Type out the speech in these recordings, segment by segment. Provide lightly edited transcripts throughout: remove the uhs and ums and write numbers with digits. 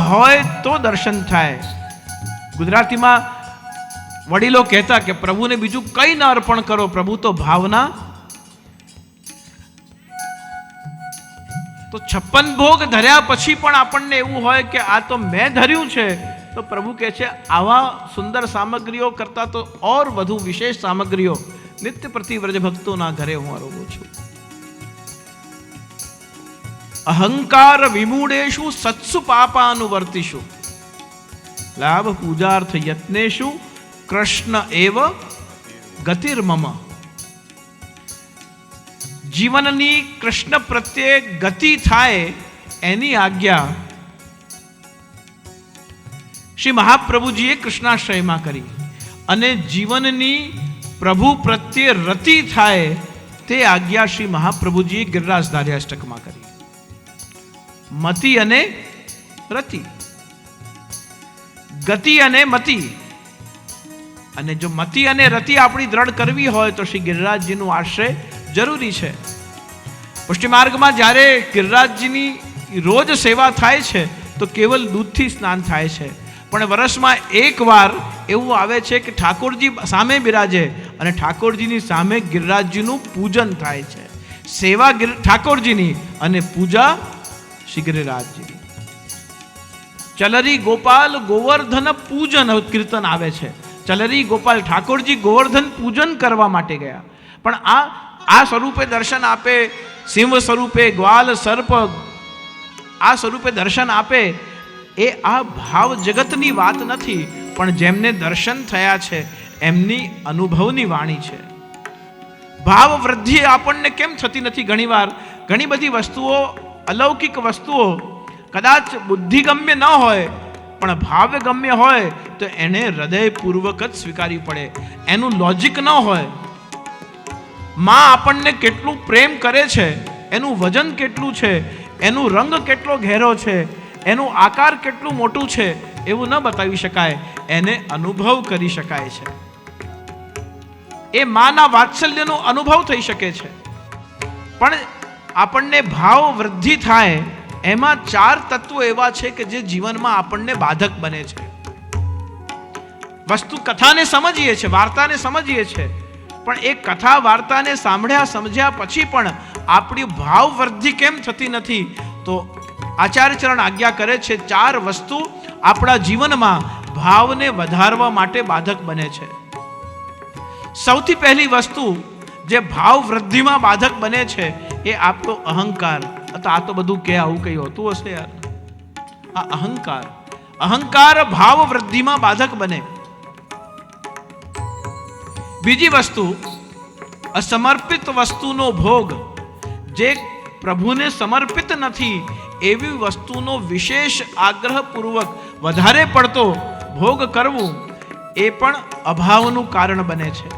હોય તો દર્શન થાય. ગુજરાતીમાં વડીલો કહેતા કે પ્રભુને બીજું કંઈ ન અર્પણ કરો, પ્રભુ તો ભાવના. તો 56 ભોગ ધર્યા પછી પણ આપણને એવું હોય કે આ તો મેં ધર્યું છે, તો પ્રભુ કહે છે આવા સુંદર સામગ્રીઓ કરતા તો ઓર વધુ વિશેષ સામગ્રીઓ નિત્ય પ્રતિ વ્રજ ભક્તોના ઘરે હું આરોગું છું. અહંકાર વિમૂઢેષુ સત્સુ પાપાનુવર્તિષુ લાભ પૂજાર્થ યત્નેષુ કૃષ્ણ એવ ગતિર્મમ. જીવનની કૃષ્ણ પ્રત્યે ગતિ થાય એની આજ્ઞા શ્રી મહાપ્રભુજીએ કૃષ્ણાશ્રયમાં કરી, અને જીવનની પ્રભુ પ્રત્યે રતિ થાય તે આજ્ઞા શ્રી મહાપ્રભુજીએ ગિરિરાજધારી અષ્ટકમાં કરી. મતિ અને રતિ, ગતિ અને મતિ. અને જો મતિ અને રતિ આપણી દ્રઢ કરવી હોય તો શ્રી ગિરિરાજજીનું આશ્રય જરૂરી છે. પુષ્ટિ માર્ગમાં જ્યારે ગિરિરાજજીની રોજ સેવા થાય છે તો કેવલ દૂધથી સ્નાન થાય છે, પણ વર્ષમાં એકવાર એવું આવે છે કે ઠાકોરજી સામે બિરાજે અને ઠાકોરજીની સામે ગિરિરાજજીનું પૂજન થાય છે. સેવા ઠાકોરજીની અને પૂજા શ્રી ગિરિરાજજીની. ચલરી ગોપાલ ગોવર્ધન પૂજન કીર્તન આવે છે. ચલરી ગોપાલ ઠાકોરજી ગોવર્ધન પૂજન કરવા માટે ગયા, પણ આ સ્વરૂપે દર્શન આપે, સિંહ સ્વરૂપે, ગ્વાલ સર્પ આ સ્વરૂપે દર્શન આપે, એ આ ભાવ જગતની વાત નથી, પણ જેમને દર્શન થયા છે એમની અનુભવની વાણી છે. ભાવ વૃદ્ધિ આપણને કેમ થતી નથી? ઘણીવાર ઘણી બધી વસ્તુઓ, અલૌકિક વસ્તુઓ કદાચ બુદ્ધિગમ્ય ન હોય પણ ભાવગમ્ય હોય તો એને હૃદયપૂર્વક જ સ્વીકારવી પડે. એનું લોજિક ન હોય. માં આપણને કેટલું પ્રેમ કરે છે, એનું વજન કેટલું છે, એનું રંગ કેટલો ઘેરો છે, એનું આકાર કેટલું મોટું છે, એવું ન બતાવી શકાય, એને અનુભવ કરી શકાય છે. એ માના વાત્સલ્યનો અનુભવ થઈ શકે છે. પણ આપણને ભાવ વૃદ્ધિ થાય એમાં 4 તત્વો એવા છે કે જે જીવનમાં આપણને બાધક બને છે. વસ્તુ કથાને સમજીએ છીએ, વાર્તાને સમજીએ છીએ, પણ એ કથા વાર્તાને સાંભળ્યા સમજ્યા પછી પણ આપણી ભાવ વૃદ્ધિ કેમ થતી નથી? તો આચાર્ય ચરણ આજ્ઞા કરે છે 4 વસ્તુ આપણા જીવનમાં ભાવને વધારવા માટે બાધક બને છે. સૌથી પહેલી વસ્તુ જે ભાવ વૃદ્ધિમાં બાધક બને છે એ આપણો અહંકાર. આ તો બધું કે આવું કઈ હોતું હશે યાર. આ અહંકાર ભાવ વૃદ્ધિમાં બાધક બને. બીજી વસ્તુ અસમર્પિત વસ્તુનો ભોગ, જે પ્રભુને સમર્પિત નથી એવી વસ્તુનો વિશેષ આગ્રહપૂર્વક વધારે પડતો ભોગ કરવું, એ પણ અભાવનું કારણ બને છે.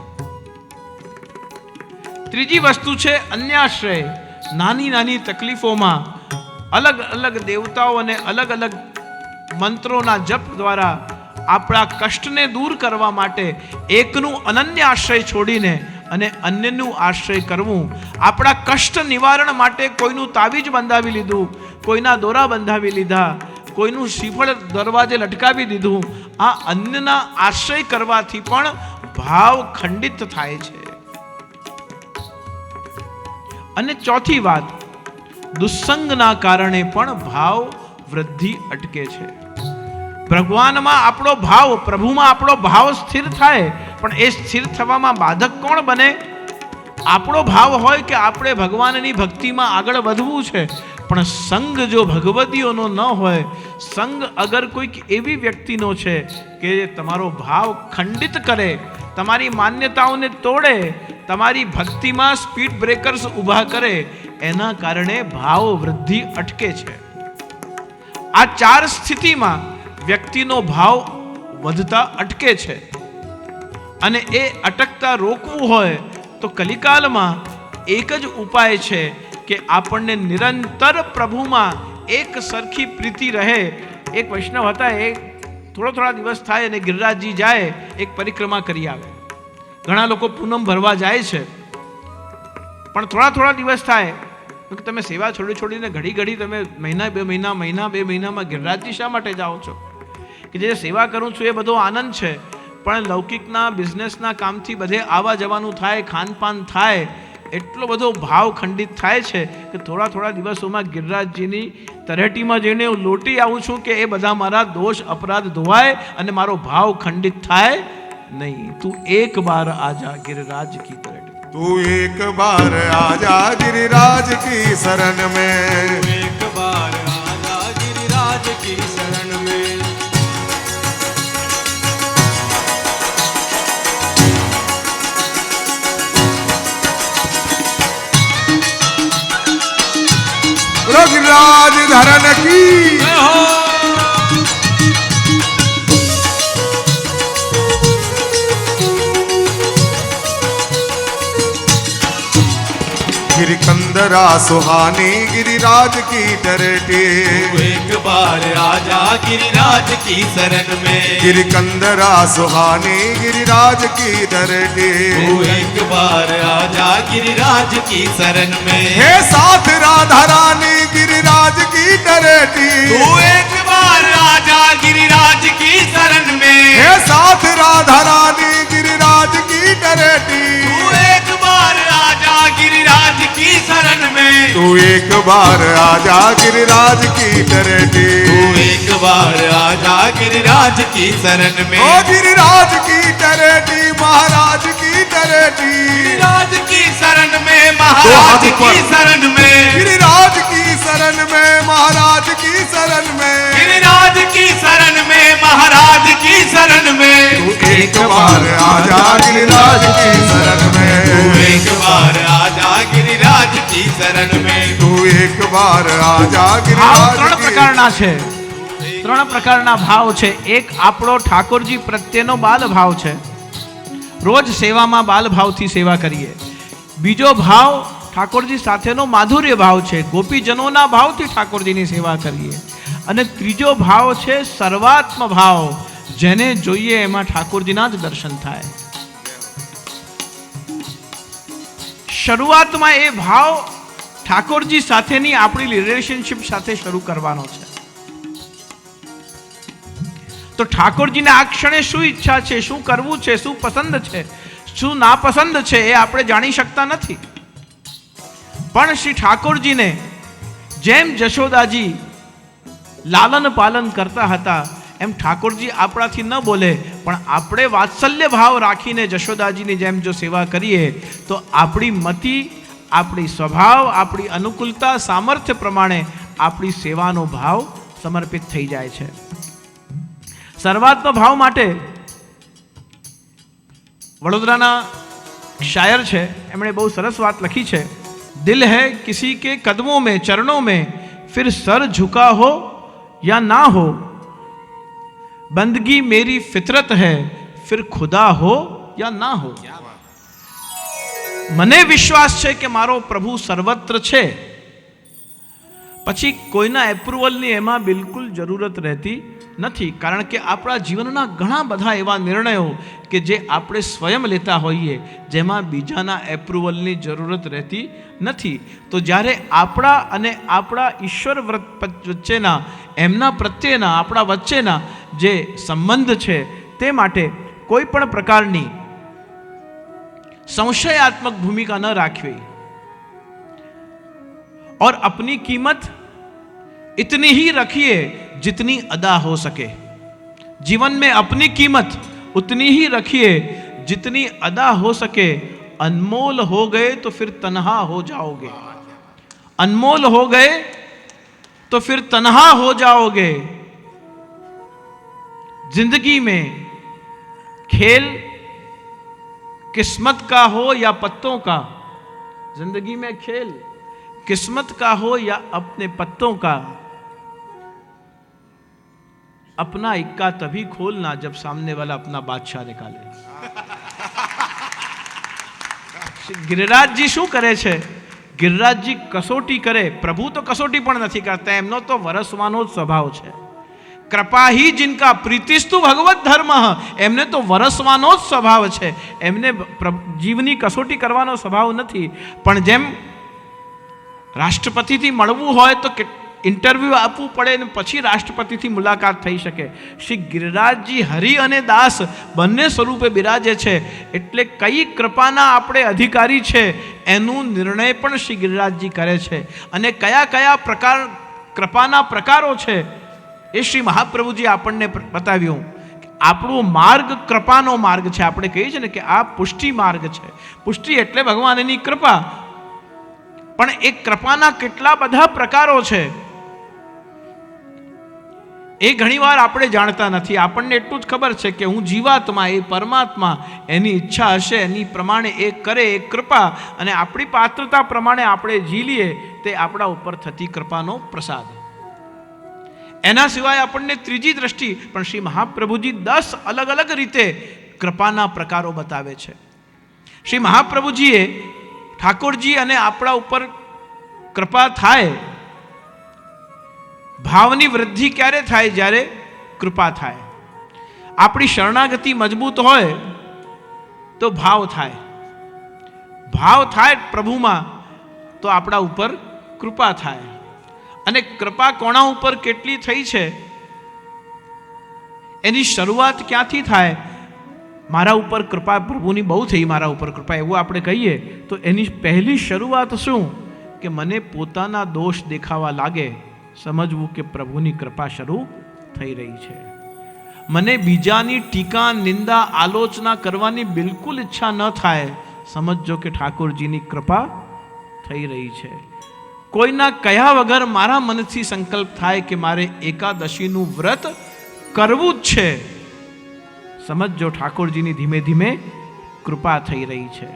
ત્રીજી વસ્તુ છે અન્યાશ્રય. નાની નાની તકલીફોમાં અલગ અલગ દેવતાઓ અને અલગ અલગ મંત્રોના જપ દ્વારા આપણા કષ્ટને દૂર કરવા માટે એકનું અનન્ય આશ્રય છોડીને અને અન્યનું આશ્રય કરવું. આપણા કષ્ટ નિવારણ માટે કોઈનું તાવીજ બંધાવી લીધું, કોઈના દોરા બંધાવી લીધા, કોઈનું શ્રીફળ દરવાજે લટકાવી દીધું. આ અન્યના આશ્રય કરવાથી પણ ભાવ ખંડિત થાય છે. અને ચોથી વાત, દુસ્સંગના કારણે પણ ભાવ વૃદ્ધિ અટકે છે. ભગવાનમાં આપણો ભાવ, પ્રભુમાં આપણો ભાવ સ્થિર થાય, પણ એ સ્થિર થવામાં બાધક કોણ બને? આપણો ભાવ હોય કે આપણે ભગવાનની ભક્તિમાં આગળ વધવું છે, પણ સંગ જો ભગવતીઓનો ન હોય, સંગ અગર કોઈક એવી વ્યક્તિનો છે કે તમારો ભાવ ખંડિત કરે, તમારી માન્યતાઓને તોડે, તમારી ભક્તિમાં સ્પીડ બ્રેકર્સ ઊભા કરે, એના કારણે ભાવ વૃદ્ધિ અટકે છે. આ 4 સ્થિતિમાં વ્યક્તિનો ભાવ વધતા અટકે છે. અને એ અટકતા રોકવું હોય તો કલિકાલમાં એક જ ઉપાય છે કે આપણને નિરંતર પ્રભુમાં એક સરખી પ્રીતિ રહે. એક વૈષ્ણવ હતા, એ થોડા દિવસ થાય અને ગિરિરાજજી જાય, એક પરિક્રમા કરી આવે. ઘણા લોકો પૂનમ ભરવા જાય છે, પણ થોડા દિવસ થાય તમે સેવા છોડી છોડીને ઘડી ઘડી તમે મહિના બે મહિનામાં ગિરિરાજજી શા માટે જાઓ છો? કે જે સેવા કરું છું એ બધો આનંદ છે, પણ લૌકિકના બિઝનેસના કામથી બધે આવવા જવાનું થાય, ખાનપાન થાય, એટલો બધો ભાવ ખંડિત થાય છે કે થોડા દિવસોમાં ગિરિરાજજીની તરેટીમાં જઈને હું લોટી આવું છું કે એ બધા મારા દોષ અપરાધ ધોવાય અને મારો ભાવ ખંડિત થાય નહીં. તું એક બાર આજા गिरिराज की तरेटी, तू एक बार आजा गिरिराज की शरण में, एक बार आजा गिरिराज की शरण में. गिरिराज धरन की गिरिकंदरा सुहानी गिरिराज की तरेटी, एक बार आजा गिरिराज की शरण में. गिरिकंदरा सुहानी गिरिराज की तरेटी, एक बार आजा गिरिराज की शरण में. हे साथ राधा रानी गिरिराज की तरेटी, तू एक बार आजा गिरिराज की शरण में. हे साथ राधा रानी गिरिराज की तरेटी, तू एक बार आजा गिरिराज की शरण में. तू एक बार आजा गिरिराज की तरेटी, तू एक बार आजा गिरिराज की शरण में. ओ गिरिराज की तरेटी महाराज की तरेटी, गिरिराज की शरण में महाराज की शरण में. गिरिराज की शरण में महाराज की शरण में, गिरिराज की शरण में महाराज की शरण में. तू एक बार आजा गिरिराज की शरण में, तू एक बार आजा गिरिराज की शरण में. तू एक बार आजा ભાવ गिरिराज ત્રણ की. પ્રકારના છે, ત્રણ પ્રકારના ભાવ છે. એક આપણો ઠાકોરજી પ્રત્યેનો બાલ ભાવ છે, રોજ સેવામાં બાલ ભાવથી સેવા કરીએ. બીજો ભાવ ઠાકોરજી સાથેનો માધુર્ય ભાવ છે, ગોપીજનોના ભાવથી ઠાકોરજીની સેવા કરીએ. અને ત્રીજો ભાવ છે સર્વાત્મ ભાવ, જેને જોઈએ એમાં ઠાકોરજીના જ દર્શન થાય. શરૂઆતમાં એ ભાવ ઠાકોરજી સાથેની આપણી રિલેશનશિપ સાથે શરૂ કરવાનો છે. તો ઠાકોરજીને આ ક્ષણે શું ઈચ્છા છે, શું કરવું છે, શું પસંદ છે, શું નાપસંદ છે, એ આપણે જાણી શકતા નથી. પણ શ્રી ઠાકોરજીને જેમ જશોદાજી લાલન પાલન કરતા હતા એમ ઠાકોરજી આપણાથી ન બોલે, પણ આપણે વાત્સલ્ય ભાવ રાખીને જશોદાજીની જેમ જો સેવા કરીએ તો આપણી મતિ, આપણી સ્વભાવ, આપણી અનુકૂળતા, સામર્થ્ય પ્રમાણે આપણી સેવાનો ભાવ સમર્પિત થઈ જાય છે. સર્વાત્મ ભાવ માટે વડોદરાના શાયર છે, એમણે બહુ સરસ વાત લખી છે. દિલ હૈ કિસી કે કદમોं में चरणों में, फिर सर झुका हो या ना हो, बंदगी मेरी फितरत है, फिर खुदा हो या ना हो. મને વિશ્વાસ છે કે મારો પ્રભુ સર્વત્ર છે, પછી કોઈના એપ્રુવલની એમાં બિલકુલ જરૂરત રહેતી નથી. કારણ કે આપણા જીવનના ઘણા બધા એવા નિર્ણયો કે જે આપણે સ્વયં લેતા હોઈએ, જેમાં બીજાના એપ્રુવલની જરૂરત રહેતી નથી. તો જ્યારે આપણા અને આપણા ઈશ્વર વચ્ચેના, એમના પ્રત્યેના, આપણા વચ્ચેના જે સંબંધ છે તે માટે કોઈ પણ પ્રકારની संशयात्मक भूमिका न राखवी और अपनी कीमत इतनी ही रखिए जितनी अदा हो सके. जीवन में अपनी कीमत उतनी ही रखिए जितनी अदा हो सके. अनमोल हो गए तो फिर तन्हा हो जाओगे, अनमोल हो गए तो फिर तन्हा हो जाओगे. जिंदगी में खेल किस्मत का हो या पत्तों का, जिंदगी में खेल किस्मत का हो या अपने पत्तों का, अपना इक्का तभी खोलना जब सामने वाला अपना बादशाह निकाले. गिरिराजजी શું કરે છે? गिरिराजजी कसोटी करे. प्रभु तो कसोटी पण નથી કરતા, એમનો તો વરસવાનો જ સ્વભાવ છે. कृपा ही जिनका प्रीतिस्तु भगवत धर्म, एमने तो वरसवानो ज स्वभाव है, एमने जीवनी कसोटी करवानो स्वभाव नहीं. पण जेम રાષ્ટ્રપતિથી મળવું હોય તો ઇન્ટરવ્યૂ આપવું પડે ને પછી રાષ્ટ્રપતિથી મુલાકાત થઈ શકે. શ્રી ગિરિરાજજી હરિ અને દાસ બંને સ્વરૂપે બિરાજે છે, એટલે કઈ કૃપાના આપણે અધિકારી છે એનું નિર્ણય પણ શ્રી ગિરિરાજજી કરે છે. અને કયા કયા કૃપાના પ્રકારો છે એ શ્રી મહાપ્રભુજી આપણને બતાવ્યું. આપણો માર્ગ કૃપાનો માર્ગ છે. આપણે કહીએ છીએ ને કે આ પુષ્ટિ માર્ગ છે. પુષ્ટિ એટલે ભગવાનની કૃપા, પણ એ કૃપાના કેટલા બધા પ્રકારો છે એ ઘણીવાર આપણે જાણતા નથી. આપણને એટલું જ ખબર છે કે હું જીવાત્મા, એ પરમાત્મા, એની ઈચ્છા હશે એની પ્રમાણે એ કરે, એ કૃપા, અને આપણી પાત્રતા પ્રમાણે આપણે ઝીલીએ તે આપણા ઉપર થતી કૃપાનો પ્રસાદ. એના સિવાય આપણને ત્રીજી દ્રષ્ટિ પણ શ્રી મહાપ્રભુજી 10 અલગ અલગ રીતે કૃપાના પ્રકારો બતાવે છે. શ્રી મહાપ્રભુજીએ ઠાકોરજી અને આપણા ઉપર કૃપા થાય, ભાવની વૃદ્ધિ ક્યારે થાય? જ્યારે કૃપા થાય. આપણી શરણાગતિ મજબૂત હોય તો ભાવ થાય. ભાવ થાય પ્રભુમાં તો આપણા ઉપર કૃપા થાય. અને કૃપા કોના ઉપર કેટલી થઈ છે એની શરૂઆત ક્યાંથી થાય? મારા ઉપર કૃપા પ્રભુની બહુ થઈ, મારા ઉપર કૃપા, એવું આપણે કહીએ તો એની પહેલી શરૂઆત શું? કે મને પોતાના દોષ દેખાવા લાગે, સમજવું કે પ્રભુની કૃપા શરૂ થઈ રહી છે. મને બીજાની ટીકા, નિંદા, આલોચના કરવાની બિલકુલ ઈચ્છા ન થાય, સમજજો કે ઠાકોરજીની કૃપા થઈ રહી છે. કોઈના કહ્યા વગર મારા મનથી સંકલ્પ થાય કે મારે એકાદશીનું વ્રત કરવું જ છે, સમજો ઠાકોરજીની ધીમે ધીમે કૃપા થઈ રહી છે.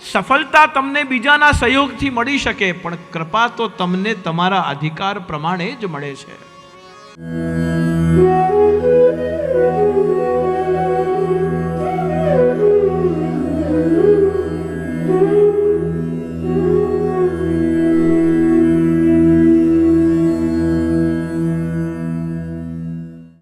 સફળતા તમને બીજાના સહયોગથી મળી શકે, પણ કૃપા તો તમને તમારા અધિકાર પ્રમાણે જ મળે છે.